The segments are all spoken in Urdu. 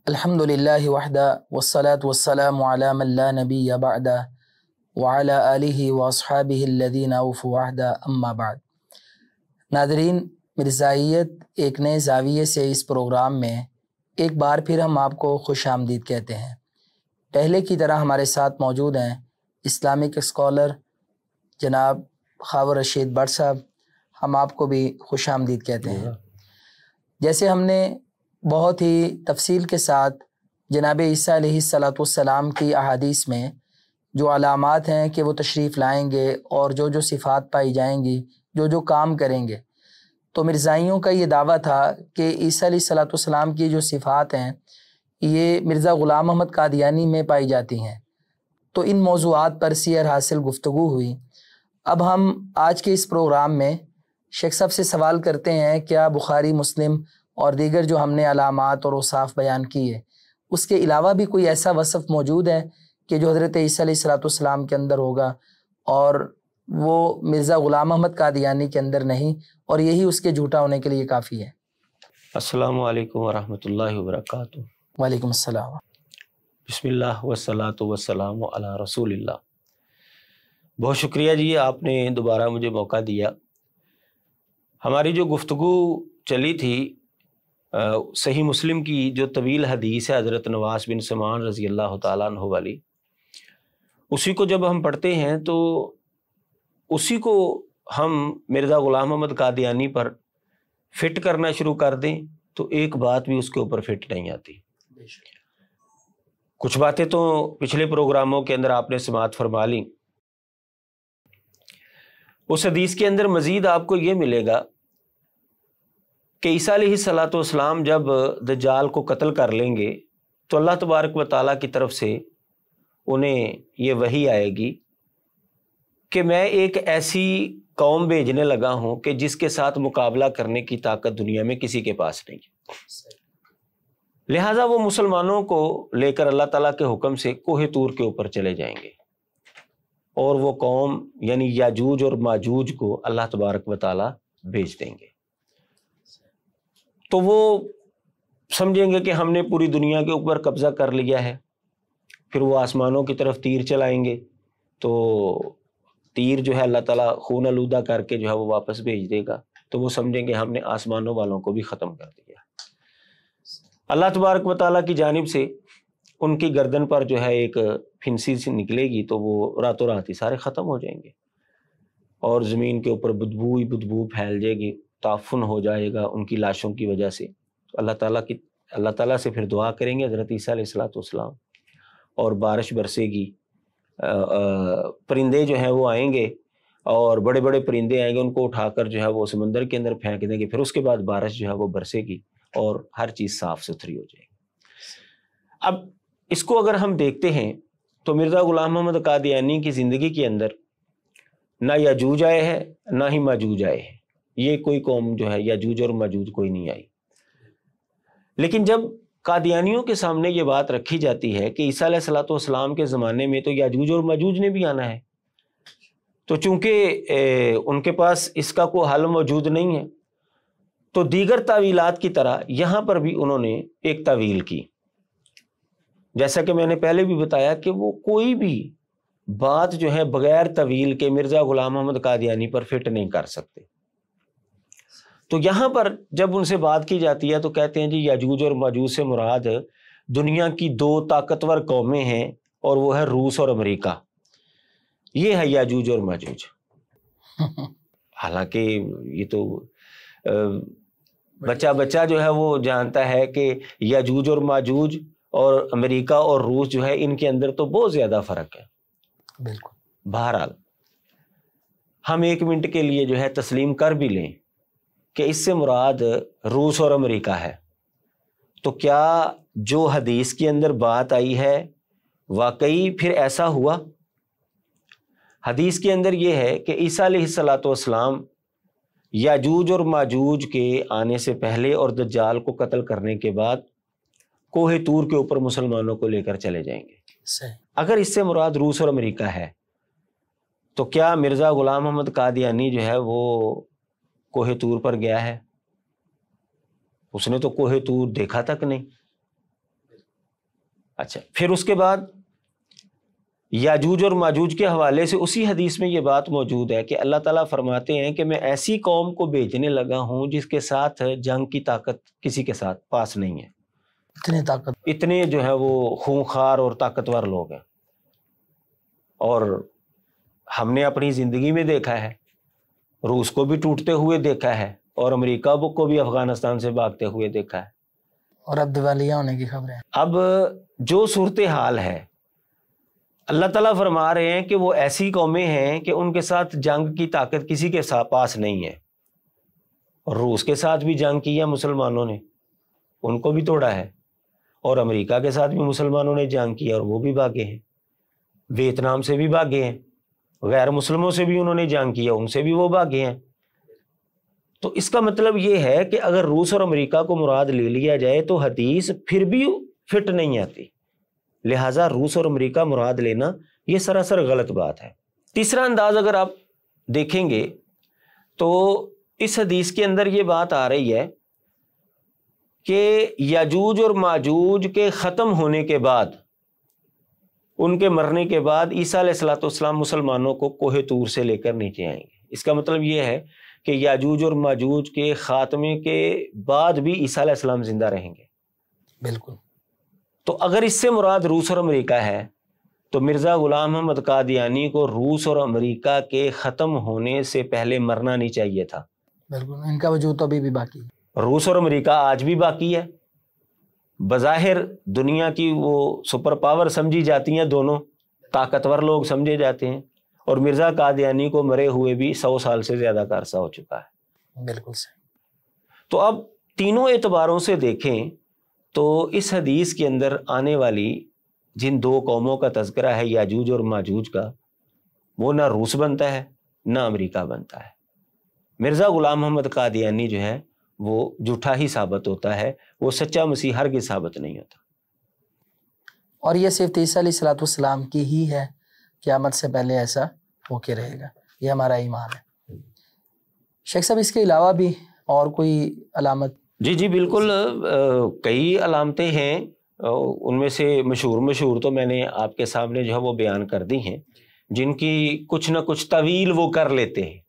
الحمدللہ وحدہ والصلاة والسلام علی من لا نبی بعدہ وعلی آلہ واصحابہ الذین اوفوا عہدہ اما بعد۔ ناظرین، مرزائیت ایک نئے زاویے سے اس پروگرام میں ایک بار پھر ہم آپ کو خوش آمدید کہتے ہیں۔ پہلے کی طرح ہمارے ساتھ موجود ہیں اسلامک اسکالر جناب خاور رشید بٹ صاحب، ہم آپ کو بھی خوش آمدید کہتے ہیں۔ جیسے ہم نے بہت ہی تفصیل کے ساتھ جناب عیسیٰ علیہ السلام کی احادیث میں جو علامات ہیں کہ وہ تشریف لائیں گے اور جو جو صفات پائی جائیں گی، جو جو کام کریں گے، تو مرزائیوں کا یہ دعویٰ تھا کہ عیسیٰ علیہ السلام کی جو صفات ہیں یہ مرزا غلام احمد قادیانی میں پائی جاتی ہیں۔ تو ان موضوعات پر سیر حاصل گفتگو ہوئی۔ اب ہم آج کے اس پروگرام میں شیخ صاحب سے سوال کرتے ہیں، کیا بخاری، مسلم اور دیگر جو ہم نے علامات اور اوصاف بیان کیے، اس کے علاوہ بھی کوئی ایسا وصف موجود ہے کہ جو حضرت عیسیٰ علیہ السلام کے اندر ہوگا اور وہ مرزا غلام احمد قادیانی کے اندر نہیں، اور یہی اس کے جھوٹا ہونے کے لیے کافی ہے؟ السلام علیکم ورحمۃ اللہ وبرکاتہ۔ وعلیکم السلام۔ بسم اللہ والصلاۃ والسلام علی رسول اللہ۔ بہت شکریہ جی، آپ نے دوبارہ مجھے موقع دیا۔ ہماری جو گفتگو چلی تھی صحیح مسلم کی جو طویل حدیث ہے حضرت نواس بن سمعان رضی اللہ تعالیٰ عنہ والی، اسی کو جب ہم پڑھتے ہیں تو اسی کو ہم مرزا غلام احمد قادیانی پر فٹ کرنا شروع کر دیں تو ایک بات بھی اس کے اوپر فٹ نہیں آتی۔ کچھ باتیں تو پچھلے پروگراموں کے اندر آپ نے سماعت فرما لیں۔ اس حدیث کے اندر مزید آپ کو یہ ملے گا کہ عیسیٰ علیہ السلام جب دجال کو قتل کر لیں گے تو اللہ تبارک و تعالیٰ کی طرف سے انہیں یہ وحی آئے گی کہ میں ایک ایسی قوم بھیجنے لگا ہوں کہ جس کے ساتھ مقابلہ کرنے کی طاقت دنیا میں کسی کے پاس نہیں ہے، لہٰذا وہ مسلمانوں کو لے کر اللہ تعالیٰ کے حکم سے کوہ طور کے اوپر چلے جائیں گے، اور وہ قوم یعنی یاجوج اور ماجوج کو اللہ تبارک و تعالیٰ بھیج دیں گے۔ تو وہ سمجھیں گے کہ ہم نے پوری دنیا کے اوپر قبضہ کر لیا ہے، پھر وہ آسمانوں کی طرف تیر چلائیں گے تو تیر جو ہے اللہ تعالیٰ خون آلودہ کر کے جو ہے وہ واپس بھیج دے گا، تو وہ سمجھیں گے ہم نے آسمانوں والوں کو بھی ختم کر دیا۔ اللہ تبارک و تعالیٰ کی جانب سے ان کی گردن پر جو ہے ایک پھنسی سے نکلے گی تو وہ راتوں رات ہی سارے ختم ہو جائیں گے، اور زمین کے اوپر بدبو ہی بدبو پھیل جائے گی، تعفن ہو جائے گا ان کی لاشوں کی وجہ سے۔ تو اللہ تعالیٰ سے پھر دعا کریں گے حضرت عیسیٰ علیہ السلام، اور بارش برسے گی، پرندے جو ہیں وہ آئیں گے اور بڑے بڑے پرندے آئیں گے، ان کو اٹھا کر جو ہے وہ سمندر کے اندر پھینک دیں گے، پھر اس کے بعد بارش جو ہے وہ برسے گی اور ہر چیز صاف ستھری ہو جائے گی۔ اب اس کو اگر ہم دیکھتے ہیں تو مرزا غلام محمد قادیانی کی زندگی کے اندر نہ یاجوج آئے ہیں نہ ہی ماجوج آئے ہیں، یہ کوئی قوم جو ہے یاجوج اور ماجوج کوئی نہیں آئی۔ لیکن جب قادیانیوں کے سامنے یہ بات رکھی جاتی ہے کہ عیسیٰ علیہ السلام کے زمانے میں تو یاجوج اور ماجوج نے بھی آنا ہے، تو چونکہ ان کے پاس اس کا کوئی حل موجود نہیں ہے، تو دیگر تعویلات کی طرح یہاں پر بھی انہوں نے ایک تعویل کی۔ جیسا کہ میں نے پہلے بھی بتایا کہ وہ کوئی بھی بات جو ہے بغیر تعویل کے مرزا غلام احمد قادیانی پر فٹ نہیں کر سکتے۔ تو یہاں پر جب ان سے بات کی جاتی ہے تو کہتے ہیں جی یاجوج اور ماجوج سے مراد دنیا کی دو طاقتور قومیں ہیں، اور وہ ہے روس اور امریکہ، یہ ہے یاجوج اور ماجوج۔ حالانکہ یہ تو بچہ جو ہے وہ جانتا ہے کہ یاجوج اور ماجوج اور امریکہ اور روس جو ہے ان کے اندر تو بہت زیادہ فرق ہے۔ بالکل۔ بہرحال ہم ایک منٹ کے لیے جو ہے تسلیم کر بھی لیں کہ اس سے مراد روس اور امریکہ ہے، تو کیا جو حدیث کے اندر بات آئی ہے واقعی پھر ایسا ہوا؟ حدیث کے اندر یہ ہے کہ عیسیٰ علیہ السلام یاجوج اور ماجوج کے آنے سے پہلے اور دجال کو قتل کرنے کے بعد کوہ طور کے اوپر مسلمانوں کو لے کر چلے جائیں گے۔ اگر اس سے مراد روس اور امریکہ ہے تو کیا مرزا غلام محمد قادیانی جو ہے وہ کوہ طور پر گیا ہے؟ اس نے تو کوہ طور دیکھا تک نہیں۔ اچھا، پھر اس کے بعد یاجوج اور ماجوج کے حوالے سے اسی حدیث میں یہ بات موجود ہے کہ اللہ تعالیٰ فرماتے ہیں کہ میں ایسی قوم کو بھیجنے لگا ہوں جس کے ساتھ جنگ کی طاقت کسی کے ساتھ پاس نہیں ہے. اتنے جو ہے وہ خونخوار اور طاقتور لوگ ہیں. اور ہم نے اپنی زندگی میں دیکھا ہے، روس کو بھی ٹوٹتے ہوئے دیکھا ہے اور امریکہ کو بھی افغانستان سے بھاگتے ہوئے دیکھا ہے، اور اب دیوالیہ ہونے کی خبریں. اب جو صورتحال ہے اللہ تعالیٰ فرما رہے ہیں کہ وہ ایسی قومیں ہیں کہ ان کے ساتھ جنگ کی طاقت کسی کے پاس نہیں ہے. اور روس کے ساتھ بھی جنگ کی ہے مسلمانوں نے، ان کو بھی توڑا ہے، اور امریکہ کے ساتھ بھی مسلمانوں نے جنگ کی اور وہ بھی بھاگے ہیں، ویتنام سے بھی بھاگے ہیں، غیر مسلموں سے بھی انہوں نے جنگ کیا، ان سے بھی وہ بھاگے ہیں. تو اس کا مطلب یہ ہے کہ اگر روس اور امریکہ کو مراد لے لیا جائے تو حدیث پھر بھی فٹ نہیں آتی، لہٰذا روس اور امریکہ مراد لینا یہ سراسر غلط بات ہے. تیسرا انداز اگر آپ دیکھیں گے تو اس حدیث کے اندر یہ بات آ رہی ہے کہ یاجوج اور ماجوج کے ختم ہونے کے بعد، ان کے مرنے کے بعد عیسیٰ علیہ السلام مسلمانوں کو کوہ طور سے لے کر نیچے آئیں گے. اس کا مطلب یہ ہے کہ یاجوج اور ماجوج کے خاتمے کے بعد بھی عیسیٰ علیہ السلام زندہ رہیں گے. بالکل. تو اگر اس سے مراد روس اور امریکہ ہے تو مرزا غلام احمد قادیانی کو روس اور امریکہ کے ختم ہونے سے پہلے مرنا نہیں چاہیے تھا. بالکل، ان کا وجود تو ابھی بھی باقی ہے. روس اور امریکہ آج بھی باقی ہے، بظاہر دنیا کی وہ سپر پاور سمجھی جاتی ہیں، دونوں طاقتور لوگ سمجھے جاتے ہیں، اور مرزا قادیانی کو مرے ہوئے بھی 100 سال سے زیادہ کا عرصہ ہو چکا ہے. بالکل صحیح. تو اب تینوں اعتباروں سے دیکھیں تو اس حدیث کے اندر آنے والی جن دو قوموں کا تذکرہ ہے یاجوج اور ماجوج کا، وہ نہ روس بنتا ہے نہ امریکہ بنتا ہے. مرزا غلام محمد قادیانی جو ہے وہ جھوٹا ہی ثابت ہوتا ہے، وہ سچا مسیح ہرگز ثابت نہیں ہوتا. اور یہ صرف عیسیٰ علیہ السلام کی ہی ہے، قیامت سے پہلے ایسا ہو کے رہے گا، یہ ہمارا ایمان ہے. شیخ صاحب اس کے علاوہ بھی اور کوئی علامت؟ جی بالکل، کئی علامتیں ہیں، ان میں سے مشہور تو میں نے آپ کے سامنے جو ہے وہ بیان کر دی ہیں، جن کی کچھ نہ کچھ تعویل وہ کر لیتے ہیں،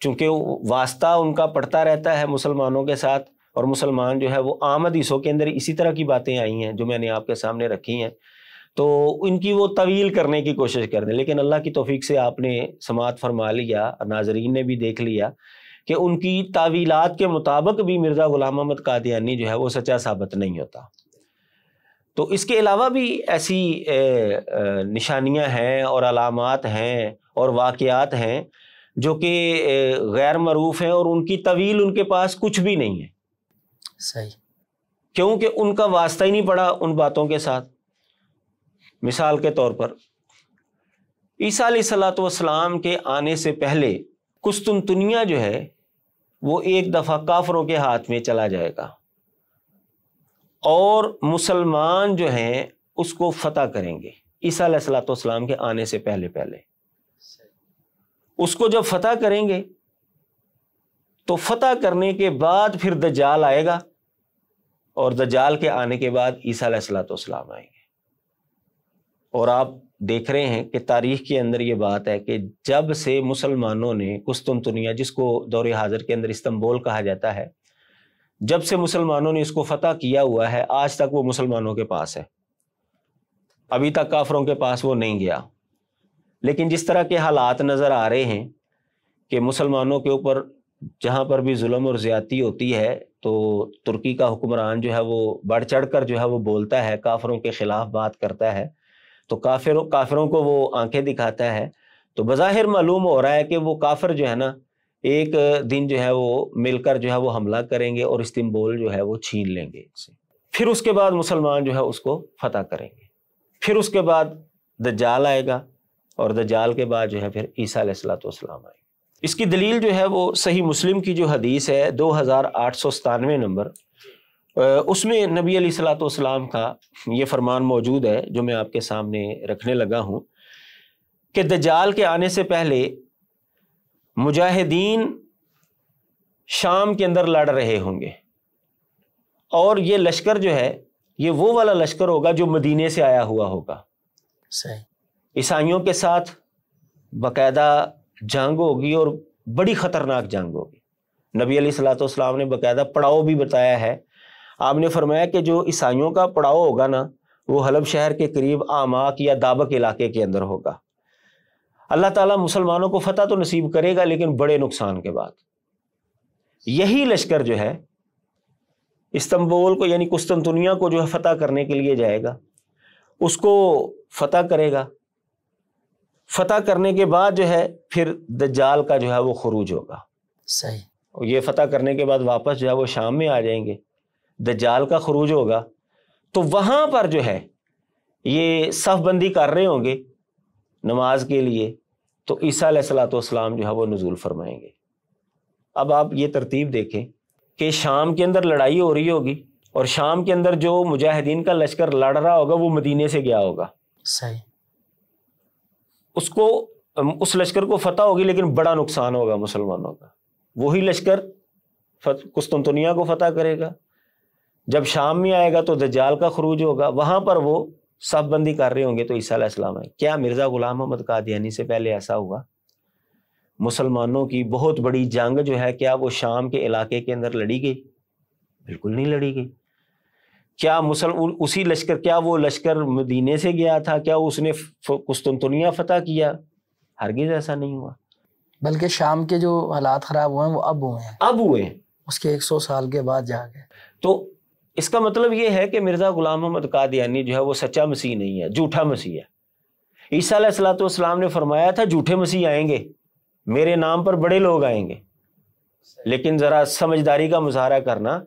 چونکہ واسطہ ان کا پڑتا رہتا ہے مسلمانوں کے ساتھ، اور مسلمان جو ہے وہ عام حدیثوں کے اندر اسی طرح کی باتیں آئی ہیں جو میں نے آپ کے سامنے رکھی ہیں، تو ان کی وہ طویل کرنے کی کوشش کر دیں. لیکن اللہ کی توفیق سے آپ نے سماعت فرما لیا، ناظرین نے بھی دیکھ لیا کہ ان کی تعویلات کے مطابق بھی مرزا غلام محمد قادیانی جو ہے وہ سچا ثابت نہیں ہوتا. تو اس کے علاوہ بھی ایسی نشانیاں ہیں اور علامات ہیں اور واقعات ہیں جو کہ غیر معروف ہیں، اور ان کی طویل ان کے پاس کچھ بھی نہیں ہے. صحیح. کیونکہ ان کا واسطہ ہی نہیں پڑا ان باتوں کے ساتھ. مثال کے طور پر عیسیٰ علیہ السلام کے آنے سے پہلے قسطنطنیہ جو ہے وہ ایک دفعہ کافروں کے ہاتھ میں چلا جائے گا، اور مسلمان جو ہیں اس کو فتح کریں گے. عیسیٰ علیہ السلام کے آنے سے پہلے اس کو جب فتح کریں گے تو فتح کرنے کے بعد پھر دجال آئے گا، اور دجال کے آنے کے بعد عیسیٰ علیہ السلام آئیں گے. اور آپ دیکھ رہے ہیں کہ تاریخ کے اندر یہ بات ہے کہ جب سے مسلمانوں نے قسطنطنیہ، جس کو دور حاضر کے اندر استنبول کہا جاتا ہے، جب سے مسلمانوں نے اس کو فتح کیا ہوا ہے، آج تک وہ مسلمانوں کے پاس ہے، ابھی تک کافروں کے پاس وہ نہیں گیا. لیکن جس طرح کے حالات نظر آ رہے ہیں کہ مسلمانوں کے اوپر جہاں پر بھی ظلم اور زیادتی ہوتی ہے تو ترکی کا حکمران جو ہے وہ بڑھ چڑھ کر جو ہے وہ بولتا ہے، کافروں کے خلاف بات کرتا ہے، تو کافروں کو وہ آنکھیں دکھاتا ہے. تو بظاہر معلوم ہو رہا ہے کہ وہ کافر جو ہے نا ایک دن جو ہے وہ مل کر جو ہے وہ حملہ کریں گے اور استنبول جو ہے وہ چھین لیں گے. پھر اس کے بعد مسلمان جو ہے اس کو فتح کریں گے. پھر اس کے بعد دجال آئے گا، اور دجال کے بعد جو ہے پھر عیسیٰ علیہ السلام آئے گا. اس کی دلیل جو ہے وہ صحیح مسلم کی جو حدیث ہے 2897 نمبر، اس میں نبی علیہ السلام کا یہ فرمان موجود ہے جو میں آپ کے سامنے رکھنے لگا ہوں کہ دجال کے آنے سے پہلے مجاہدین شام کے اندر لڑ رہے ہوں گے، اور یہ لشکر جو ہے یہ وہ والا لشکر ہوگا جو مدینے سے آیا ہوا ہوگا. صحیح. عیسائیوں کے ساتھ باقاعدہ جنگ ہوگی اور بڑی خطرناک جنگ ہوگی. نبی علیہ الصلوۃ والسلام نے باقاعدہ پڑاؤ بھی بتایا ہے. آپ نے فرمایا کہ جو عیسائیوں کا پڑاؤ ہوگا نا وہ حلب شہر کے قریب آماک یا دابق علاقے کے اندر ہوگا. اللہ تعالیٰ مسلمانوں کو فتح تو نصیب کرے گا لیکن بڑے نقصان کے بعد. یہی لشکر جو ہے استنبول کو یعنی قسطنطنیہ کو جو ہے فتح کرنے کے لیے جائے گا, اس کو فتح کرے گا. فتح کرنے کے بعد جو ہے پھر دجال کا جو ہے وہ خروج ہوگا. صحیح. اور یہ فتح کرنے کے بعد واپس جو ہے وہ شام میں آ جائیں گے. دجال کا خروج ہوگا تو وہاں پر جو ہے یہ صف بندی کر رہے ہوں گے نماز کے لیے, تو عیسیٰ علیہ الصلوۃ والسلام جو ہے وہ نزول فرمائیں گے. اب آپ یہ ترتیب دیکھیں کہ شام کے اندر لڑائی ہو رہی ہوگی اور شام کے اندر جو مجاہدین کا لشکر لڑ رہا ہوگا وہ مدینے سے گیا ہوگا. صحیح. اس لشکر کو فتح ہوگی لیکن بڑا نقصان ہوگا مسلمانوں کا. وہی لشکر قسطنطنیہ کو فتح کرے گا. جب شام میں آئے گا تو دجال کا خروج ہوگا, وہاں پر وہ صف بندی کر رہے ہوں گے تو عیسیٰ علیہ السلام آئے. کیا مرزا غلام محمد قادیانی سے پہلے ایسا ہوا؟ مسلمانوں کی بہت بڑی جنگ جو ہے کیا وہ شام کے علاقے کے اندر لڑی گئی؟ بالکل نہیں لڑی گئی. کیا اسی لشکر کیا وہ لشکر مدینے سے گیا تھا؟ کیا اس نے قسطنطنیہ فتح کیا؟ ہرگز ایسا نہیں ہوا. بلکہ شام کے جو حالات خراب ہوئے ہیں وہ اب ہوئے ہیں اس کے 100 سال کے بعد جا کے. تو اس کا مطلب یہ ہے کہ مرزا غلام محمد قادیانی جو ہے وہ سچا مسیح نہیں ہے, جھوٹا مسیح ہے. عیسیٰ علیہ الصلوۃ والسلام نے فرمایا تھا جھوٹے مسیح آئیں گے, میرے نام پر بڑے لوگ آئیں گے, لیکن ذرا سمجھداری کا مظاہرہ کرنا.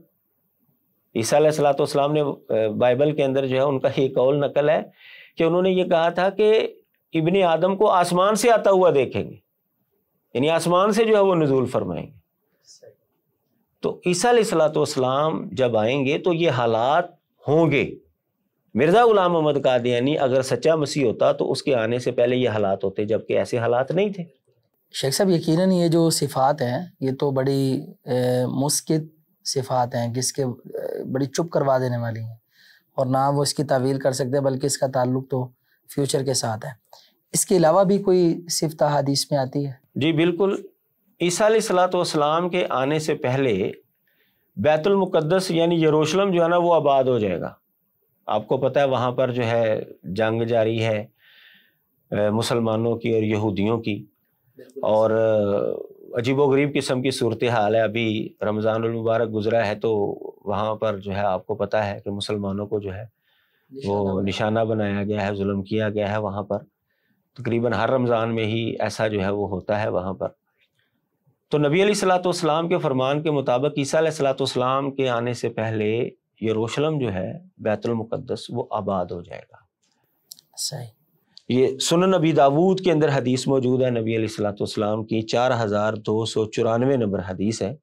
عیسیٰ علیہ الصلوۃ والسلام نے بائبل کے اندر جو ہے ان کا یہ قول نقل ہے کہ انہوں نے یہ کہا تھا کہ ابن آدم کو آسمان سے آتا ہوا دیکھیں گے, یعنی آسمان سے جو ہے وہ نزول فرمائیں گے. تو عیسیٰ علیہ الصلوۃ والسلام جب آئیں گے تو یہ حالات ہوں گے. مرزا غلام محمد قادیانی اگر سچا مسیح ہوتا تو اس کے آنے سے پہلے یہ حالات ہوتے, جبکہ ایسے حالات نہیں تھے. شیخ صاحب یقیناً یہ جو صفات ہیں یہ تو بڑی مسکت صفات ہیں, جس کے بڑی چپ کروا دینے والی ہیں, اور نہ وہ اس کی تعویل کر سکتے بلکہ اس کا تعلق تو فیوچر کے ساتھ ہے. اس کے علاوہ بھی کوئی صفت حدیث میں آتی ہے؟ جی بالکل. عیسیٰ علیہ الصلوۃ والسلام کے آنے سے پہلے بیت المقدس یعنی یروشلم جو ہے نا وہ آباد ہو جائے گا. آپ کو پتہ ہے وہاں پر جو ہے جنگ جاری ہے مسلمانوں کی اور یہودیوں کی, اور عجیب و غریب قسم کی صورتحال ہے. ابھی رمضان المبارک گزرا ہے تو وہاں پر جو ہے آپ کو پتہ ہے کہ مسلمانوں کو جو ہے وہ نشانہ بنایا گیا ہے, ظلم کیا گیا ہے. وہاں پر تقریباً ہر رمضان میں ہی ایسا جو ہے وہ ہوتا ہے وہاں پر. تو نبی علیہ الصلوۃ والسلام کے فرمان کے مطابق عیسیٰ علیہ الصلوۃ والسلام کے آنے سے پہلے یروشلم جو ہے بیت المقدس وہ آباد ہو جائے گا. صحیح. یہ سنن نبی داود کے اندر حدیث موجود ہے, نبی علیہ الصلوۃ والسلام کی 4294 نمبر حدیث ہے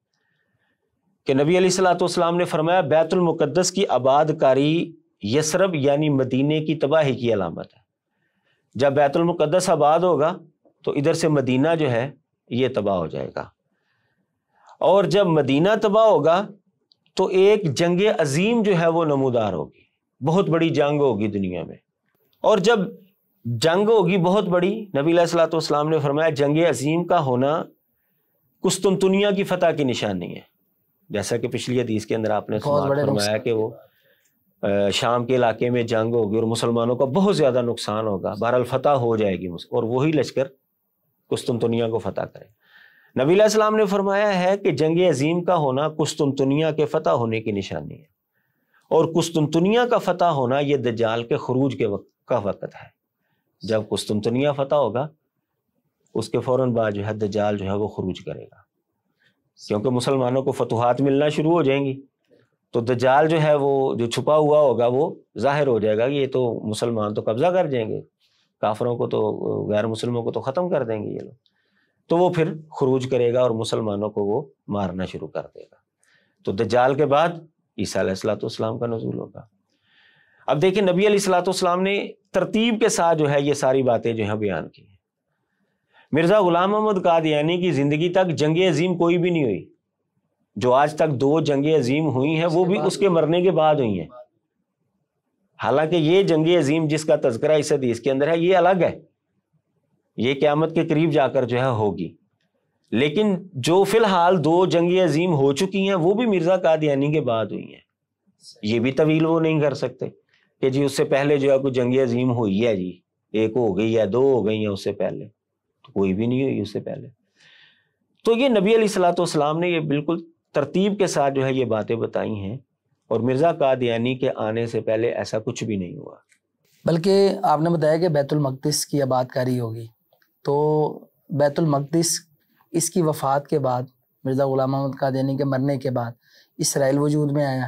کہ نبی علیہ الصلوۃ والسلام نے فرمایا بیت المقدس کی آباد کاری یثرب یعنی مدینے کی تباہی کی علامت ہے. جب بیت المقدس آباد ہوگا تو ادھر سے مدینہ جو ہے یہ تباہ ہو جائے گا, اور جب مدینہ تباہ ہوگا تو ایک جنگ عظیم جو ہے وہ نمودار ہوگی. بہت بڑی جنگ ہوگی دنیا میں, اور جب جنگ ہوگی بہت بڑی, نبی علیہ الصلوۃ والسلام نے فرمایا جنگ عظیم کا ہونا قسطنطنیہ کی فتح کی نشانی ہے. جیسا کہ پچھلی حدیث کے اندر آپ نے فرمایا کہ وہ شام کے علاقے میں جنگ ہوگی اور مسلمانوں کا بہت زیادہ نقصان ہوگا, بہرحال فتح ہو جائے گی اور وہی لشکر قسطنطنیہ کو فتح کرے. نبی علیہ السلام نے فرمایا ہے کہ جنگ عظیم کا ہونا قسطنطنیہ کے فتح ہونے کی نشانی ہے, اور قسطنطنیہ کا فتح ہونا یہ دجال کے خروج کے وقت ہے. جب قسطنطنیہ فتح ہوگا اس کے فوراً بعد جو ہے دجال جو ہے وہ خروج کرے گا, کیونکہ مسلمانوں کو فتوحات ملنا شروع ہو جائیں گی تو دجال جو ہے وہ جو چھپا ہوا ہوگا وہ ظاہر ہو جائے گا کہ یہ تو مسلمان تو قبضہ کر جائیں گے, کافروں کو تو غیر مسلموں کو تو ختم کر دیں گے یہ لوگ, تو وہ پھر خروج کرے گا اور مسلمانوں کو وہ مارنا شروع کر دے گا. تو دجال کے بعد عیسیٰ علیہ الصلوۃ والسلام کا نزول ہوگا. اب دیکھیں نبی علیہ الصلوۃ والسلام نے ترتیب کے ساتھ جو ہے یہ ساری باتیں جو ہیں بیان کی ہیں. مرزا غلام محمد قادیانی کی زندگی تک جنگ عظیم کوئی بھی نہیں ہوئی. جو آج تک 2 جنگیں عظیم ہوئی ہیں وہ بھی اس کے مرنے کے بعد ہوئی ہیں. حالانکہ یہ جنگ عظیم جس کا تذکرہ اس حدیث کے اندر ہے یہ الگ ہے، یہ قیامت کے قریب جا کر جو ہے ہوگی، لیکن جو فی الحال 2 جنگ عظیم ہو چکی ہیں وہ بھی مرزا قادیانی کے بعد ہوئی ہیں، یہ بھی طویل وہ نہیں کر سکتے کہ جی اس سے پہلے جو ہے کوئی جنگ عظیم ہوئی ہے، جی 1 ہو گئی ہے 2 ہو گئی ہیں، اس سے پہلے تو کوئی بھی نہیں ہوئی اس سے پہلے۔ تو یہ نبی علیہ الصلوۃ والسلام نے یہ بالکل ترتیب کے ساتھ جو ہے یہ باتیں بتائی ہیں، اور مرزا قادیانی کے آنے سے پہلے ایسا کچھ بھی نہیں ہوا۔ بلکہ آپ نے بتایا کہ بیت المقدس کی آباد کاری ہوگی، تو بیت المقدس اس کی وفات کے بعد، مرزا غلام احمد قادیانی کے مرنے کے بعد اسرائیل وجود میں آیا،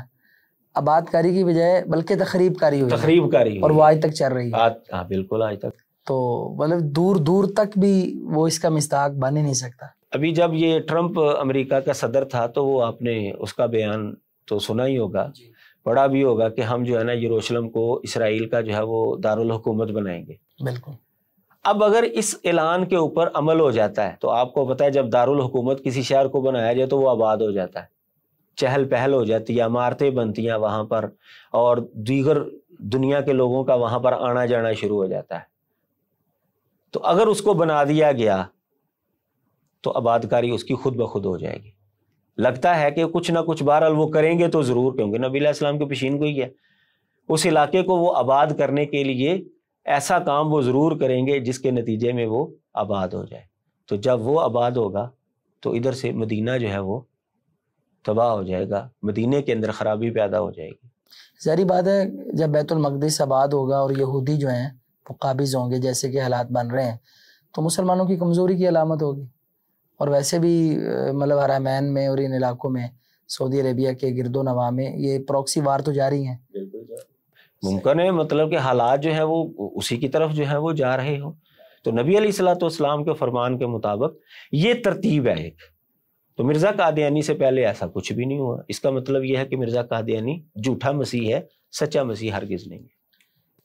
آباد کاری کی بجائے بلکہ تخریب کاری ہوئی، تخریب کاری اور وہ آج تک چل رہی ہے۔ ہاں بالکل آج تک، تو مطلب دور دور تک بھی وہ اس کا مصداق بن ہی نہیں سکتا۔ ابھی جب یہ ٹرمپ امریکہ کا صدر تھا تو وہ آپ نے اس کا بیان تو سنا ہی ہوگا، پڑھا بھی ہوگا کہ ہم جو ہے نا یروشلم کو اسرائیل کا جو ہے وہ دارالحکومت بنائیں گے۔ بالکل۔ اب اگر اس اعلان کے اوپر عمل ہو جاتا ہے تو آپ کو پتہ ہے جب دارالحکومت کسی شہر کو بنایا جائے تو وہ آباد ہو جاتا ہے، چہل پہل ہو جاتی ہے، عمارتیں بنتی ہیں وہاں پر، اور دیگر دنیا کے لوگوں کا وہاں پر آنا جانا شروع ہو جاتا ہے۔ تو اگر اس کو بنا دیا گیا تو آباد کاری اس کی خود بخود ہو جائے گی۔ لگتا ہے کہ کچھ نہ کچھ بہرحال وہ کریں گے تو ضرور، کیونکہ نبی علیہ السلام کے پیشین کو ہی ہے، اس علاقے کو وہ آباد کرنے کے لیے ایسا کام وہ ضرور کریں گے جس کے نتیجے میں وہ آباد ہو جائے۔ تو جب وہ آباد ہوگا تو ادھر سے مدینہ جو ہے وہ تباہ ہو جائے گا، مدینے کے اندر خرابی پیدا ہو جائے گی۔ ظاہری بات ہے جب بیت المقدس آباد ہوگا اور یہودی جو ہیں وہ قابض ہوں گے جیسے کہ حالات بن رہے ہیں، تو مسلمانوں کی کمزوری کی علامت ہوگی، اور ویسے بھی مطلب حرمین میں اور ان علاقوں میں سعودی عربیہ کے گرد و نواح میں یہ پروکسی وار تو جاری ہیں۔ ممکن ہے مطلب کہ حالات جو ہیں وہ اسی کی طرف جو ہیں وہ جا رہے ہوں۔ تو نبی علیہ الصلوۃ والسلام کے فرمان کے مطابق یہ ترتیب ہے ایک۔ تو مرزا قادیانی سے پہلے ایسا کچھ بھی نہیں ہوا، اس کا مطلب یہ ہے کہ مرزا قادیانی جھوٹا مسیح ہے، سچا مسیح ہرگز نہیں ہے۔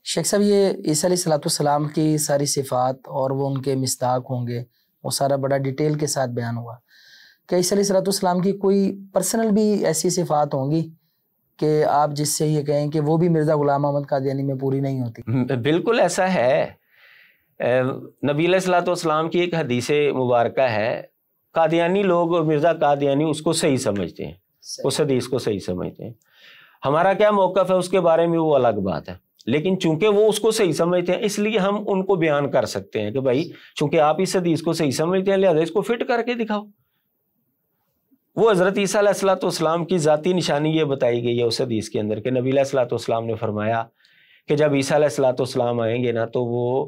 شیخ صاحب یہ عیسیٰ علیہ الصلوۃ والسلام کی ساری صفات اور وہ ان کے مصداق ہوں گے، وہ سارا بڑا ڈیٹیل کے ساتھ بیان ہوا، کہ عیسیٰ علیہ الصلوۃ والسلام کی کوئی پرسنل بھی ایسی صفات ہوں گی کہ آپ جس سے یہ کہیں کہ وہ بھی مرزا غلام احمد قادیانی میں پوری نہیں ہوتی؟ بالکل ایسا ہے۔ نبی علیہ الصلوۃ والسلام کی ایک حدیث مبارکہ ہے، قادیانی لوگ اور مرزا قادیانی اس کو صحیح سمجھتے ہیں، اس حدیث کو صحیح سمجھتے ہیں۔ ہمارا کیا موقف ہے اس کے بارے میں وہ الگ بات ہے، لیکن چونکہ وہ اس کو صحیح سمجھتے ہیں اس لیے ہم ان کو بیان کر سکتے ہیں کہ بھائی چونکہ آپ اس حدیث کو صحیح سمجھتے ہیں لہذا اس کو فٹ کر کے دکھاؤ۔ وہ حضرت عیسیٰ علیہ الصلوۃ والسلام کی ذاتی نشانی یہ بتائی گئی ہے اس حدیث کے اندر کہ نبی علیہ الصلوۃ والسلام نے فرمایا کہ جب عیسیٰ علیہ الصلوۃ والسلام آئیں گے نا تو وہ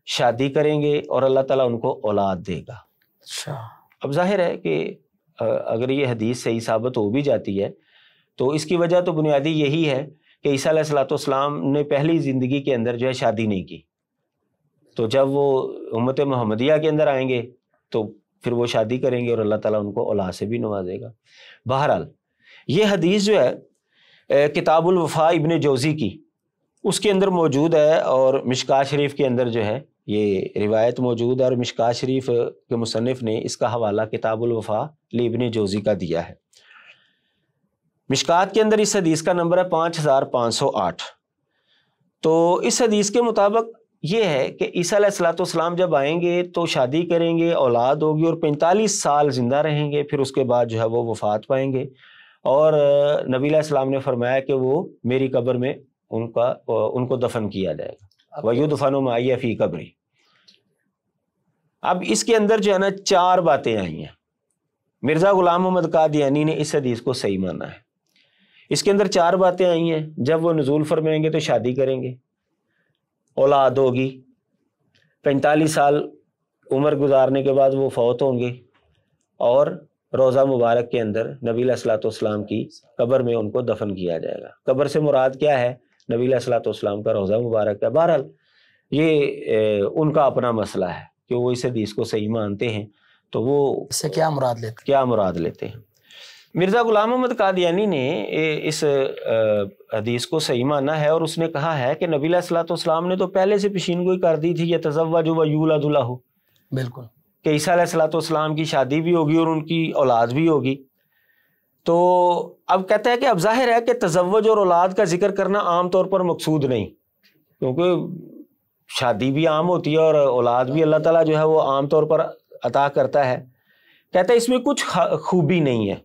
شادی کریں گے اور اللہ تعالیٰ ان کو اولاد دے گا۔ اچھا، اب ظاہر ہے کہ اگر یہ حدیث صحیح ثابت ہو بھی جاتی ہے تو اس کی وجہ تو بنیادی یہی ہے کہ عیسیٰ علیہ الصلوۃ والسلام نے پہلی زندگی کے اندر جو ہے شادی نہیں کی، تو جب وہ امت محمدیہ کے اندر آئیں گے تو پھر وہ شادی کریں گے اور اللہ تعالیٰ ان کو اولاد سے بھی نوازے گا۔ بہرحال یہ حدیث جو ہے کتاب الوفاء ابن جوزی کی اس کے اندر موجود ہے، اور مشکوٰۃ شریف کے اندر جو ہے یہ روایت موجود ہے، اور مشکوٰۃ شریف کے مصنف نے اس کا حوالہ کتاب الوفاء ابن جوزی کا دیا ہے۔ مشکوٰۃ کے اندر اس حدیث کا نمبر ہے 5508۔ تو اس حدیث کے مطابق یہ ہے کہ عیسیٰ علیہ الصلوۃ والسلام جب آئیں گے تو شادی کریں گے، اولاد ہوگی، اور 45 سال زندہ رہیں گے، پھر اس کے بعد جو ہے وہ وفات پائیں گے، اور نبی علیہ السلام نے فرمایا کہ وہ میری قبر میں ان کو دفن کیا جائے گا، وَيُدْفَنُ مَعِيَ فِي قَبْرِي۔ اب اس کے اندر جو ہے نا 4 باتیں آئی ہیں۔ مرزا غلام محمد قادیانی نے اس حدیث کو صحیح مانا ہے۔ اس کے اندر 4 باتیں آئی ہیں، جب وہ نزول فرمائیں گے تو شادی کریں گے، اولاد ہوگی، 45 سال عمر گزارنے کے بعد وہ فوت ہوں گے، اور روضہ مبارک کے اندر نبی علیہ الصلوۃ والسلام کی قبر میں ان کو دفن کیا جائے گا۔ قبر سے مراد کیا ہے؟ نبی علیہ الصلوۃ والسلام کا روضہ مبارک ہے۔ بہرحال یہ ان کا اپنا مسئلہ ہے کہ وہ اس حدیث کو صحیح مانتے ہیں تو وہ اس سے کیا مراد لیتے ہیں۔ مرزا غلام محمد قادیانی نے اس حدیث کو صحیح مانا ہے، اور اس نے کہا ہے کہ نبی علیہ الصلوۃ والسلام نے تو پہلے سے پیشین گوئی کر دی تھی، یتزوج و یولد لہ، بالکل، کہ عیسیٰ علیہ الصلوۃ والسلام کی شادی بھی ہوگی اور ان کی اولاد بھی ہوگی۔ تو اب کہتا ہے کہ اب ظاہر ہے کہ تزوج اور اولاد کا ذکر کرنا عام طور پر مقصود نہیں، کیونکہ شادی بھی عام ہوتی ہے اور اولاد بھی اللہ تعالیٰ جو ہے وہ عام طور پر عطا کرتا ہے۔ کہتا ہے اس میں کچھ خوبی نہیں ہے،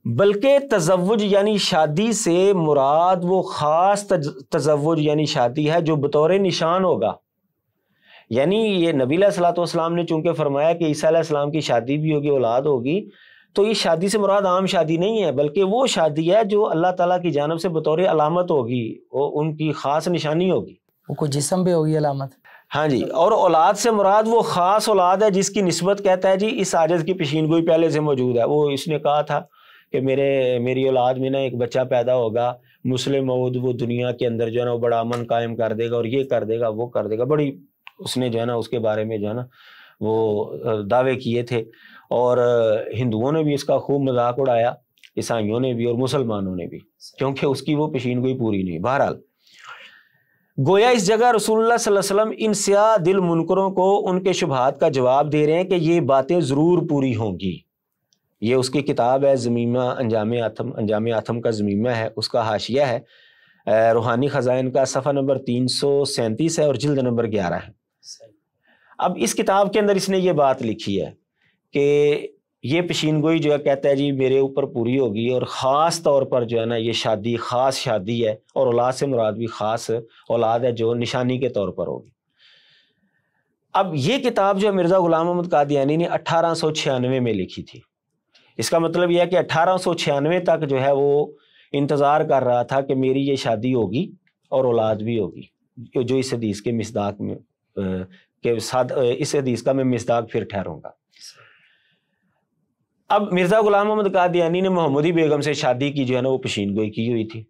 بلکہ تزوج یعنی شادی سے مراد وہ خاص تزوج یعنی شادی ہے جو بطور نشان ہوگا۔ یعنی یہ نبی علیہ الصلوۃ والسلام نے چونکہ فرمایا کہ عیسیٰ علیہ السلام کی شادی بھی ہوگی، اولاد ہوگی، تو یہ شادی سے مراد عام شادی نہیں ہے، بلکہ وہ شادی ہے جو اللہ تعالیٰ کی جانب سے بطور علامت ہوگی، وہ ان کی خاص نشانی ہوگی، وہ کوئی جسم بھی ہوگی علامت۔ ہاں جی، اور اولاد سے مراد وہ خاص اولاد ہے جس کی نسبت کہتا ہے جی اس عاجز کی پیشین گوئی پہلے سے موجود ہے۔ وہ اس نے کہا تھا کہ میری اولاد میں نا ایک بچہ پیدا ہوگا مسلم موعود، وہ دنیا کے اندر جو ہے نا وہ بڑا امن قائم کر دے گا اور یہ کر دے گا وہ کر دے گا، بڑی اس نے جو ہے نا اس کے بارے میں جو ہے نا وہ دعوے کیے تھے، اور ہندوؤں نے بھی اس کا خوب مذاق اڑایا، عیسائیوں نے بھی اور مسلمانوں نے بھی، کیونکہ اس کی وہ پیشین گوئی پوری نہیں۔ بہرحال گویا اس جگہ رسول اللہ صلی اللہ علیہ وسلم ان سیاہ دل منکروں کو ان کے شبہات کا جواب دے رہے ہیں کہ یہ باتیں ضرور پوری ہوں گی۔ یہ اس کی کتاب ہے زمیمہ انجام آتم کا زمیمہ ہے، اس کا حاشیہ ہے روحانی خزائن کا، صفحہ نمبر 337 ہے اور جلد نمبر 11 ہے۔ اب اس کتاب کے اندر اس نے یہ بات لکھی ہے کہ یہ پیشین گوئی جو ہے کہتا ہے جی میرے اوپر پوری ہوگی، اور خاص طور پر جو ہے نا یہ شادی خاص شادی ہے، اور اولاد سے مراد بھی خاص اولاد ہے جو نشانی کے طور پر ہوگی۔ اب یہ کتاب جو ہے مرزا غلام محمد قادیانی نے 1896 میں لکھی تھی۔ اس کا مطلب یہ ہے کہ 1896 تک جو ہے وہ انتظار کر رہا تھا کہ میری یہ شادی ہوگی اور اولاد بھی ہوگی، جو اس حدیث کے مصداق میں اس حدیث کا میں مصداق پھر ٹھہروں گا۔ اب مرزا غلام محمد قادیانی نے محمودی بیگم سے شادی کی جو ہے نا وہ پیشین گوئی کی ہوئی تھی،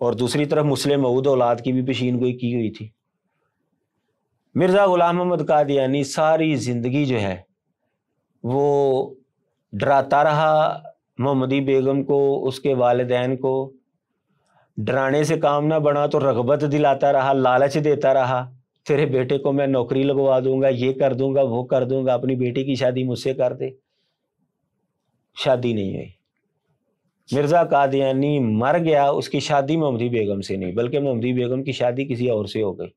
اور دوسری طرف مسلم موعود اولاد کی بھی پیشین گوئی کی ہوئی تھی۔ مرزا غلام محمد قادیانی ساری زندگی جو ہے وہ ڈراتا رہا محمودی بیگم کو، اس کے والدین کو، ڈرانے سے کام نہ بنا تو رغبت دلاتا رہا، لالچ دیتا رہا، تیرے بیٹے کو میں نوکری لگوا دوں گا، یہ کر دوں گا وہ کر دوں گا، اپنی بیٹی کی شادی مجھ سے کر دے۔ شادی نہیں ہوئی، مرزا قادیانی مر گیا، اس کی شادی محمودی بیگم سے نہیں بلکہ محمودی بیگم کی شادی کسی اور سے ہو گئی۔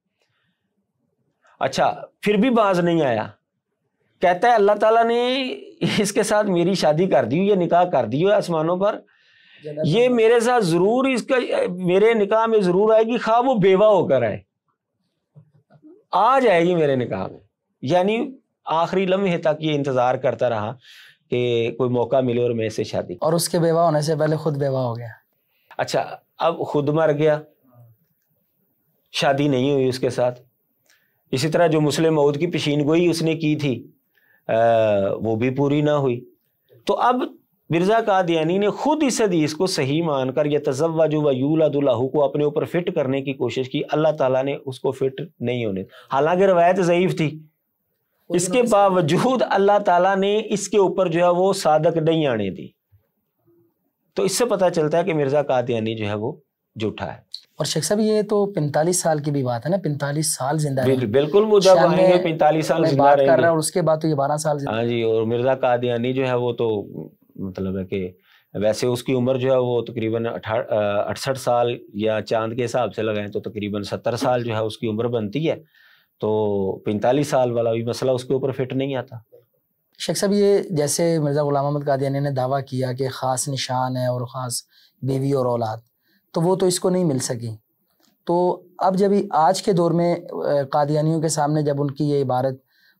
اچھا پھر بھی باز نہیں آیا، کہتا ہے اللہ تعالیٰ نے اس کے ساتھ میری شادی کر دی، یہ نکاح کر دی ہے آسمانوں پر، یہ میرے ساتھ ضرور اس کا میرے نکاح میں ضرور آئے گی، خواہ وہ بیوہ ہو کر آ جائے گی میرے نکاح میں۔ یعنی آخری لمحے تک یہ انتظار کرتا رہا کہ کوئی موقع ملے اور میں اس سے شادی، اور اس کے بیوہ ہونے سے پہلے خود بیوہ ہو گیا۔ اچھا اب خود مر گیا، شادی نہیں ہوئی اس کے ساتھ۔ اسی طرح جو مسلم موعود کی پیشین گوئی اس نے کی تھی وہ بھی پوری نہ ہوئی۔ تو اب مرزا قادیانی نے خود اس حدیث کو صحیح مان کر یتزوج و یولد لہ کو اپنے اوپر فٹ کرنے کی کوشش کی، اللہ تعالیٰ نے اس کو فٹ نہیں ہونے، حالانکہ روایت ضعیف تھی، اس کے باوجود اللہ تعالیٰ نے اس کے اوپر جو ہے وہ صادق نہیں آنے دی۔ تو اس سے پتہ چلتا ہے کہ مرزا قادیانی جو ہے وہ جھوٹا ہے۔ اور شیخ صاحب یہ تو 45 سال کی بھی بات ہے نا، 45 سال زندہ رہے، بالکل وہ جب آئیں گے 45 سال زندہ رہیں گے، اور اس کے بعد تو یہ 12 سال زندہ۔ ہاں جی، اور مرزا قادیانی جو ہے وہ تو مطلب ہے کہ ویسے اس کی عمر جو ہے وہ تقریباً 68 سال، یا چاند کے حساب سے لگائیں تو تقریباً 70 سال جو ہے اس کی عمر بنتی ہے، تو 45 سال والا بھی مسئلہ اس کے اوپر فٹ نہیں آتا۔ شیخ صاحب یہ جیسے مرزا غلام محمد قادیانی نے دعویٰ کیا کہ خاص نشان ہے اور خاص بیوی اور اولاد، تو وہ تو اس کو نہیں مل سکی، تو اب جب آج کے دور میں قادیانیوں کے سامنے جب ان کی یہ عبارت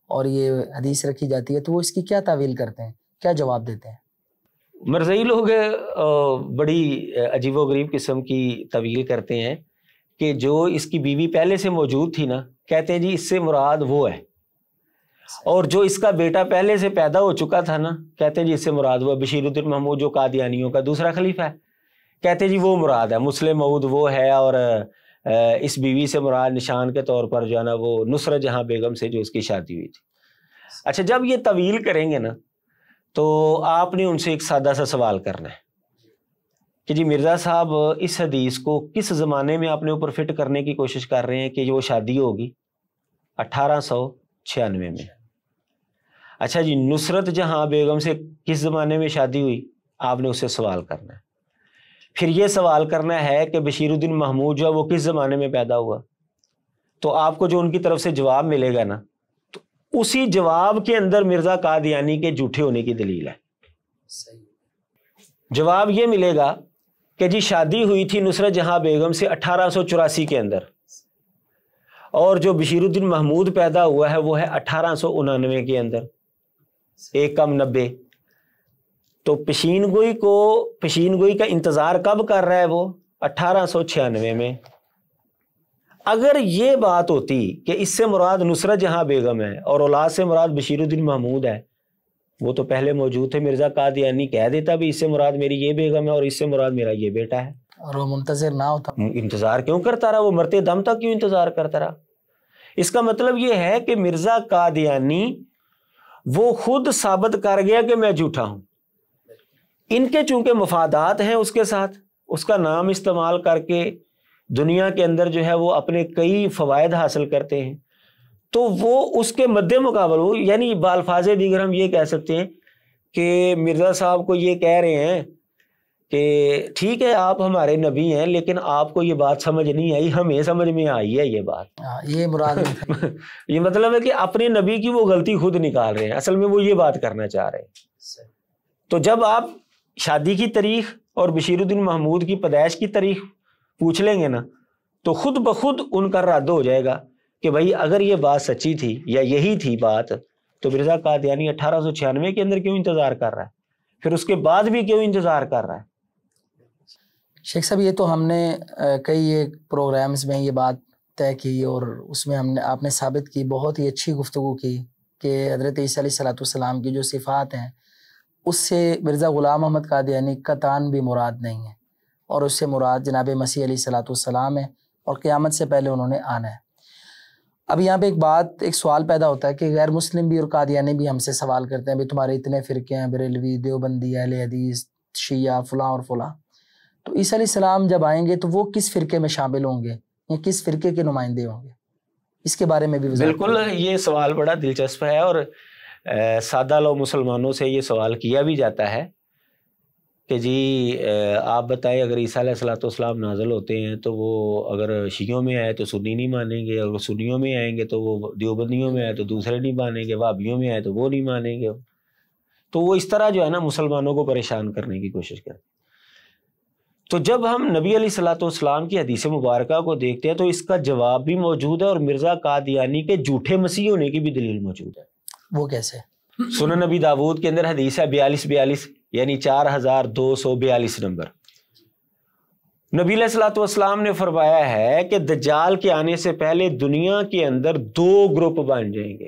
اور یہ حدیث رکھی جاتی ہے تو وہ اس کی کیا تعویل کرتے ہیں، کیا جواب دیتے ہیں؟ مرزائی لوگ بڑی عجیب و غریب قسم کی تعویل کرتے ہیں کہ جو اس کی بیوی پہلے سے موجود تھی نا، کہتے ہیں جی اس سے مراد وہ ہے، اور جو اس کا بیٹا پہلے سے پیدا ہو چکا تھا نا، کہتے ہیں جی اس سے مراد وہ ہے بشیر الدین محمود جو قادیانیوں کا دوسرا خلیفہ ہے، کہتے ہیں جی وہ مراد ہے، مسلم موعود وہ ہے، اور اس بیوی سے مراد نشان کے طور پر جو ہے نا وہ نصرت جہاں بیگم سے جو اس کی شادی ہوئی تھی۔ اچھا جب یہ طویل کریں گے نا تو آپ نے ان سے ایک سادہ سا سوال کرنا ہے کہ جی مرزا صاحب اس حدیث کو کس زمانے میں اپنے اوپر فٹ کرنے کی کوشش کر رہے ہیں کہ وہ شادی ہوگی 1896 میں۔ اچھا جی نصرت جہاں بیگم سے کس زمانے میں شادی ہوئی؟ آپ نے اس سے سوال کرنا ہے. پھر یہ سوال کرنا ہے کہ بشیر الدین محمود جو ہے وہ کس زمانے میں پیدا ہوا. تو آپ کو جو ان کی طرف سے جواب ملے گا نا، تو اسی جواب کے اندر مرزا قادیانی کے جھوٹے ہونے کی دلیل ہے. جواب یہ ملے گا کہ جی شادی ہوئی تھی نصرت جہاں بیگم سے 1884 کے اندر، اور جو بشیر الدین محمود پیدا ہوا ہے وہ ہے 1899 کے اندر، 1 کم 90. تو پیشین گوئی کا انتظار کب کر رہا ہے وہ؟ 1896 میں. اگر یہ بات ہوتی کہ اس سے مراد نصرت جہاں بیگم ہے اور اولاد سے مراد بشیر الدین محمود ہے، وہ تو پہلے موجود تھے. مرزا قادیانی کہہ دیتا بھی اس سے مراد میری یہ بیگم ہے اور اس سے مراد میرا یہ بیٹا ہے، اور وہ منتظر نہ ہوتا. انتظار کیوں کرتا رہا؟ وہ مرتے دم تک کیوں انتظار کرتا رہا؟ اس کا مطلب یہ ہے کہ مرزا قادیانی وہ خود ثابت کر گیا کہ میں جھوٹا ہوں. ان کے چونکہ مفادات ہیں اس کے ساتھ، اس کا نام استعمال کر کے دنیا کے اندر جو ہے وہ اپنے کئی فوائد حاصل کرتے ہیں، تو وہ اس کے مد مقابل ہو، یعنی بالفاظ دیگر ہم یہ کہہ سکتے ہیں کہ مرزا صاحب کو یہ کہہ رہے ہیں کہ ٹھیک ہے آپ ہمارے نبی ہیں، لیکن آپ کو یہ بات سمجھ نہیں آئی، ہمیں سمجھ میں آئی ہے یہ بات. یہ مراد نہیں. یہ مطلب ہے کہ اپنے نبی کی وہ غلطی خود نکال رہے ہیں، اصل میں وہ یہ بات کرنا چاہ رہے ہیں. تو جب آپ شادی کی تاریخ اور بشیر الدین محمود کی پیدائش کی تاریخ پوچھ لیں گے نا، تو خود بخود ان کا رد ہو جائے گا کہ بھائی اگر یہ بات سچی تھی یا یہی تھی بات، تو مرزا قادیانی 1896 کے اندر کیوں انتظار کر رہا ہے، پھر اس کے بعد بھی کیوں انتظار کر رہا ہے. شیخ صاحب یہ تو ہم نے کئی ایک پروگرامز میں یہ بات طے کی، اور اس میں آپ نے ثابت کی، بہت ہی اچھی گفتگو کی کہ حضرت عیسیٰ علیہ السلام کی جو صفات ہیں اس سے مرزا غلام محمد قادیانی قطعاً بھی مراد نہیں ہے، اور اس سے مراد جناب مسیح علیہ السلام ہے، اور قیامت سے پہلے انہوں نے آنا ہے. اب یہاں پہ ایک سوال پیدا ہوتا ہے کہ غیر مسلم بھی اور قادیانی بھی ہم سے سوال کرتے ہیں، بھئی تمہارے اتنے فرقے ہیں، بریلوی، دیوبندی، اہل حدیث، شیعہ، فلاں اور فلاں، تو عیسیٰ علیہ السلام جب آئیں گے تو وہ کس فرقے میں شامل ہوں گے یا کس فرقے کے نمائندے ہوں گے؟ اس کے بارے میں بھی بالکل یہ سوال بڑا دلچسپ ہے، اور سادہ لو مسلمانوں سے یہ سوال کیا بھی جاتا ہے کہ جی آپ بتائیں اگر عیسیٰ علیہ السلام نازل ہوتے ہیں تو وہ اگر شیعوں میں آئے تو سنی نہیں مانیں گے، اگر سنیوں میں آئیں گے تو وہ دیوبندیوں میں آئے تو دوسرے نہیں مانیں گے، وہابیوں میں آئے تو وہ نہیں مانیں گے. تو وہ اس طرح جو ہے نا مسلمانوں کو پریشان کرنے کی کوشش کرتے. تو جب ہم نبی علیہ السلام کی حدیث مبارکہ کو دیکھتے ہیں تو اس کا جواب بھی موجود ہے، اور مرزا قادیانی کے جھوٹے مسیح ہونے کی بھی دلیل موجود ہے. وہ کیسے؟ سنن نبی داود کے اندر حدیث ہے 42 یعنی 4242 نمبر. نبی علیہ الصلوۃ والسلام نے فرمایا ہے کہ دجال کے آنے سے پہلے دنیا کے اندر 2 گروپ بن جائیں گے،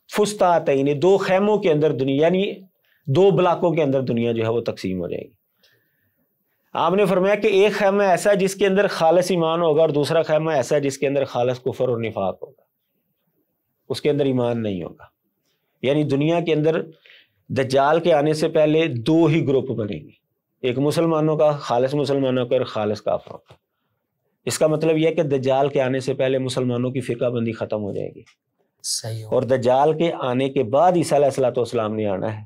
فسطاطین، 2 خیموں کے اندر دنیا، یعنی 2 بلاکوں کے اندر دنیا جو ہے وہ تقسیم ہو جائے گی. آپ نے فرمایا کہ ایک خیمہ ایسا ہے جس کے اندر خالص ایمان ہوگا، اور دوسرا خیمہ ایسا ہے جس کے اندر خالص کفر اور نفاق ہوگا، اس کے اندر ایمان نہیں ہوگا. یعنی دنیا کے اندر دجال کے آنے سے پہلے 2 ہی گروپ بنیں گے، ایک مسلمانوں کا، خالص مسلمانوں کا، اور خالص کافروں کا. اس کا مطلب یہ ہے کہ دجال کے آنے سے پہلے مسلمانوں کی فرقہ بندی ختم ہو جائے گی. صحیح. اور دجال کے آنے کے بعد عیسیٰ علیہ السلام نے آنا ہے.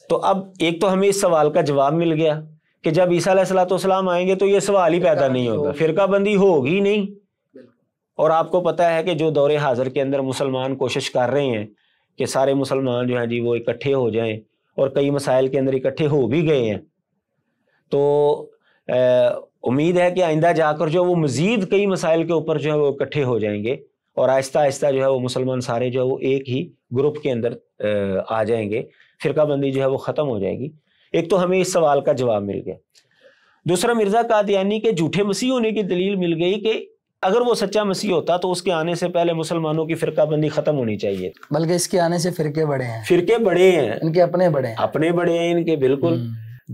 تو اب ایک تو ہمیں اس سوال کا جواب مل گیا کہ جب عیسیٰ علیہ السلام آئیں گے تو یہ سوال ہی پیدا نہیں ہوگا، فرقہ بندی ہوگی نہیں. اور آپ کو پتہ ہے کہ جو دور حاضر کے اندر مسلمان کوشش کر رہے ہیں کہ سارے مسلمان جو ہیں جی وہ اکٹھے ہو جائیں، اور کئی مسائل کے اندر اکٹھے ہو بھی گئے ہیں. تو امید ہے کہ آئندہ جا کر جو وہ مزید کئی مسائل کے اوپر جو ہے وہ اکٹھے ہو جائیں گے، اور آہستہ آہستہ جو ہے وہ مسلمان سارے جو ہے وہ ایک ہی گروپ کے اندر آ جائیں گے، فرقہ بندی جو ہے وہ ختم ہو جائے گی. ایک تو ہمیں اس سوال کا جواب مل گیا. دوسرا مرزا قادیانی کے جھوٹے مسیح ہونے کی دلیل مل گئی کہ اگر وہ سچا مسیح ہوتا تو اس کے آنے سے پہلے مسلمانوں کی فرقہ بندی ختم ہونی چاہیے. بلکہ اس کے آنے سے فرقے بڑے ہیں، فرقے بڑے ہیں، ان کے اپنے بڑے ہیں، اپنے بڑے ہیں ان کے. بالکل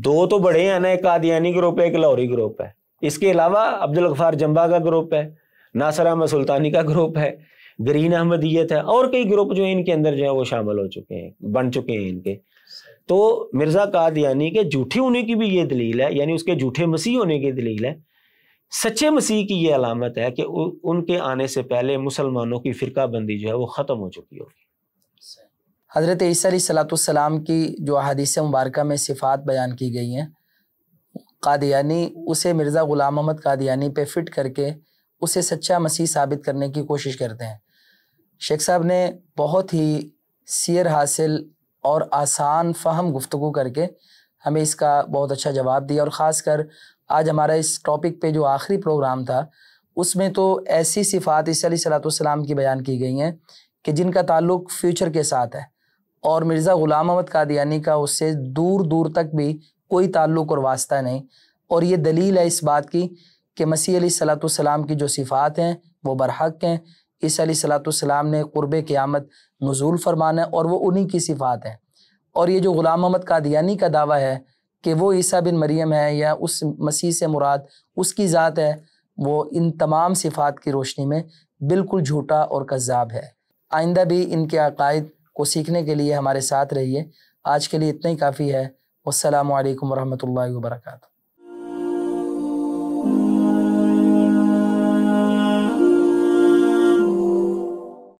2 تو بڑے ہیں نا، ایک قادیانی گروپ ہے، ایک لاہوری گروپ ہے. اس کے علاوہ عبدالغفار جنبا کا گروپ ہے، ناصر احمد سلطانی کا گروپ ہے، گرین احمدیت ہے، اور کئی گروپ جو ہیں ان کے اندر جو ہے وہ شامل ہو چکے ہیں، بن چکے ہیں ان کے. تو مرزا قادیانی کے جھوٹے ہونے کی بھی یہ دلیل ہے، یعنی اس کے جھوٹے مسیح ہونے کی دلیل ہے. سچے مسیح کی یہ علامت ہے کہ ان کے آنے سے پہلے مسلمانوں کی فرقہ بندی جو ہے وہ ختم ہو چکی ہوگی. حضرت عیسیٰ علیہ السلام کی جو احادیث مبارکہ میں صفات بیان کی گئی ہیں، قادیانی اسے مرزا غلام احمد قادیانی پہ فٹ کر کے اسے سچا مسیح ثابت کرنے کی کوشش کرتے ہیں۔ شیخ صاحب نے بہت ہی سیر حاصل اور آسان فہم گفتگو کر کے ہمیں اس کا بہت اچھا جواب دیا، اور خاص کر آج ہمارا اس ٹاپک پہ جو آخری پروگرام تھا اس میں تو ایسی صفات عیسیٰ علیہ السلام کی بیان کی گئی ہیں کہ جن کا تعلق فیوچر کے ساتھ ہے، اور مرزا غلام احمد قادیانی کا اس سے دور دور تک بھی کوئی تعلق اور واسطہ نہیں۔ اور یہ دلیل ہے اس بات کی کہ مسیح علیہ السلام کی جو صفات ہیں وہ برحق ہیں۔ عیسیٰ علیہ السلام نے قرب قیامت نزول فرمانا ہے اور وہ انہی کی صفات ہیں۔ اور یہ جو غلام احمد قادیانی کا دعویٰ ہے کہ وہ عیسیٰ بن مریم ہے یا اس مسیح سے مراد اس کی ذات ہے، وہ ان تمام صفات کی روشنی میں بالکل جھوٹا اور کذاب ہے۔ آئندہ بھی ان کے عقائد کو سیکھنے کے لیے ہمارے ساتھ رہیے۔ آج کے لیے اتنا ہی کافی ہے۔ والسلام علیکم ورحمۃ اللہ وبرکاتہ۔